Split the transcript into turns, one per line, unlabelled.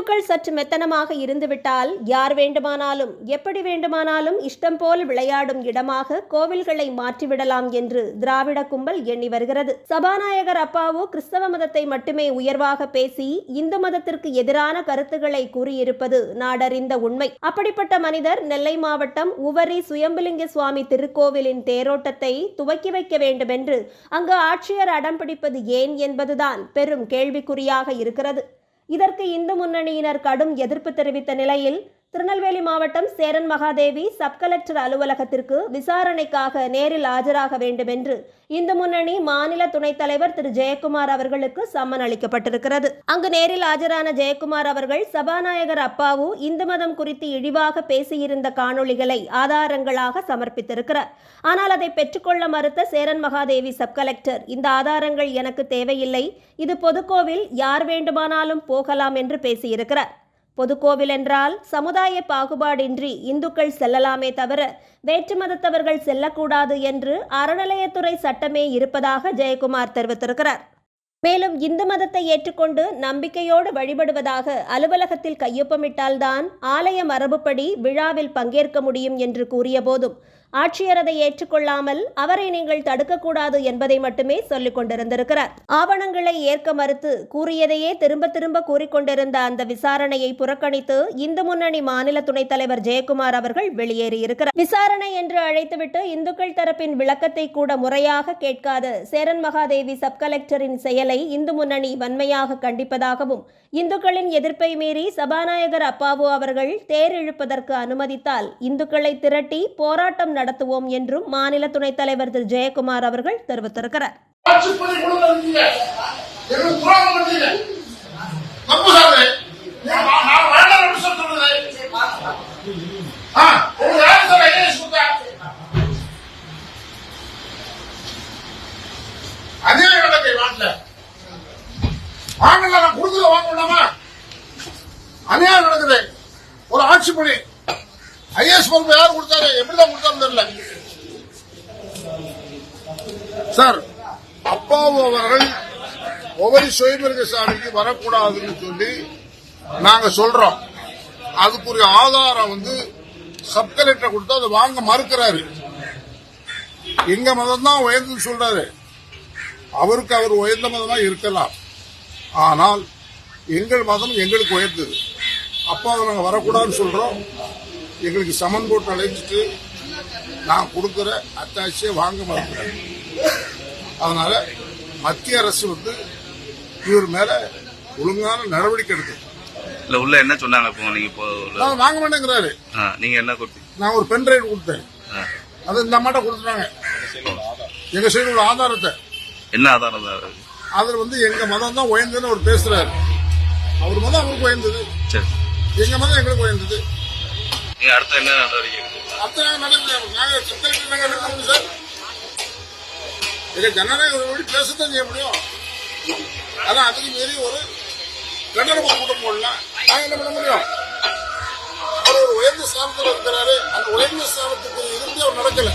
இந்துக்கள் சற்று மெத்தனமாக இருந்துவிட்டால் யார் வேண்டுமானாலும் எப்படி வேண்டுமானாலும் இஷ்டம் போல் விளையாடும் இடமாக கோவில்களை மாற்றிவிடலாம் என்று திராவிட கும்பல் எண்ணி வருகிறது. சபாநாயகர் அப்பாவு கிறிஸ்தவ மதத்தை மட்டுமே உயர்வாக பேசி இந்து மதத்திற்கு எதிரான கருத்துக்களை கூறியிருப்பது நாடறிந்த உண்மை. அப்படிப்பட்ட மனிதர் நெல்லை மாவட்டம் உவரி சுயம்புலிங்க சுவாமி திருக்கோவிலின் தேரோட்டத்தை துவக்கி வைக்க வேண்டும் என்று அங்கு ஆட்சியர் அடம் பிடிப்பது ஏன் என்பதுதான் பெரும் கேள்விக்குறியாக இருக்கிறது. இதற்கு இந்து முன்னணியினர் கடும் எதிர்ப்பு தெரிவித்த நிலையில் திருநெல்வேலி மாவட்டம் சேரன் மகாதேவி சப் கலெக்டர் அலுவலகத்திற்கு விசாரணைக்காக நேரில் ஆஜராக வேண்டும் என்று இந்து முன்னணி மாநில துணைத் தலைவர் திரு ஜெயக்குமார் அவர்களுக்கு சம்மன் அளிக்கப்பட்டிருக்கிறது. அங்கு நேரில் ஆஜரான ஜெயக்குமார் அவர்கள் சபாநாயகர் அப்பாவு இந்து மதம் குறித்து இழிவாக பேசியிருந்த காணொளிகளை ஆதாரங்களாக சமர்ப்பித்திருக்கிறார். ஆனால் அதை பெற்றுக்கொள்ள மறுத்த சேரன் மகாதேவி சப் கலெக்டர், இந்த ஆதாரங்கள் எனக்கு தேவையில்லை, இது பொதுக்கோவில், யார் வேண்டுமானாலும் போகலாம் என்று பேசியிருக்கிறார். பொதுக்கோவில் என்றால் சமுதாய பாகுபாடின்றி இந்துக்கள் செல்லலாமே தவிர வேற்று மதத்தவர்கள் செல்லக்கூடாது என்று அறநிலையத்துறை சட்டமே இருப்பதாக ஜெயக்குமார் தெரிவித்திருக்கிறார். மேலும் இந்து மதத்தை ஏற்றுக்கொண்டு நம்பிக்கையோடு வழிபடுவதாக அலுவலகத்தில் கையொப்பமிட்டால்தான் ஆலய மரபுப்படி விழாவில் பங்கேற்க முடியும் என்று கூறிய போதும் ஆட்சியர் அதை ஏற்றுக்கொள்ளாமல் அவரை நீங்கள் தடுக்கக்கூடாது என்பதை மட்டுமே சொல்லிக் கொண்டிருந்திருக்கிறார். ஆவணங்களை ஏற்க மறுத்து கூறியதையே திரும்ப திரும்ப கூறிக்கொண்டிருந்த அந்த விசாரணையை புறக்கணித்து இந்து முன்னணி மாநில துணைத் தலைவர் ஜெயக்குமார் அவர்கள் வெளியேறியிருக்கிறார். விசாரணை என்று அழைத்துவிட்டு இந்துக்கள் தரப்பின் விளக்கத்தை கூட முறையாக கேட்காத சேரன் மகாதேவி சப் கலெக்டரின் செயலை இந்து முன்னணி வன்மையாக கண்டிப்பதாகவும் இந்துக்களின் எதிர்ப்பை மீறி சபாநாயகர் அப்பாவு அவர்கள் தேர் இழுப்பதற்கு அனுமதித்தால் இந்துக்களை திரட்டி போராட்டம் நடத்துவோம் என்றும் மாநில துணைத் தலைவர் திரு ஜெயக்குமார் அவர்கள் தெரிவித்திருக்கிறார்.
அநியாயம் நடக்குது. ஒரு ஆட்சி பணி ஐஏஎஸ் பொறுப்பு யார் கொடுத்தாரு, எப்படிதான் கொடுத்தாரு தெரியல. சார், அப்பாவு அவர்கள் ஒவ்வொரு சுயமிருக சாமிக்கு வரக்கூடாதுன்னு சொல்லி நாங்க சொல்றோம். அதுக்குரிய ஆதாரம் சப் கலெக்டர் கொடுத்தா அதை வாங்க மறுக்கிறாரு. எங்க மதம் தான் உயர்ந்து சொல்றாரு. அவருக்கு அவர் உயர்ந்த மதமா இருக்கலாம், ஆனால் எங்கள் மதம் எங்களுக்கு உயர்ந்தது. அப்பாவை நாங்கள் வரக்கூடாதுன்னு சொல்றோம். எங்களுக்கு சமன் போட்டு அழைச்சிட்டு நான் கொடுக்கிற அத்தாட்சியை வாங்க மறுக்கிறேன். அதனால மத்திய அரசு இவர் மேல ஒழுங்கான நடவடிக்கை எடுக்கும்.
உள்ள என்ன சொன்னாங்க?
நான் வாங்க மாட்டேங்கிறாரு.
நீங்க என்ன கொடுத்தீங்க?
நான் ஒரு பென் டிரைவ் கொடுத்தேன். அது இந்த அம்மாட்ட கொடுத்துட்டாங்க. எங்க சைடு உள்ள ஆதாரத்தை.
என்ன ஆதாரம்?
அதுல எங்க மதம் தான் உயர்ந்ததுன்னு அவர் பேசுறாரு. அவர் மதம் அவருக்கு உயர்ந்தது, எங்க மதம் எங்களுக்கு உயர்ந்தது.
அடுத்த என்ன நடவடிக்கை?
சார், எங்க ஜனநாயக பேசத்தான் செய்ய முடியும். ஆனா அதுக்கு மீறி ஒரு கண்டன கூட்டம் போடலாம். நாங்க என்ன பண்ண முடியும்? அவர் ஒரு உயர்ந்த ஸ்தானத்தில் இருக்கிறாரு. அந்த உயர்ந்த ஸ்தானத்துக்கு இருந்து அவர் நடக்கல.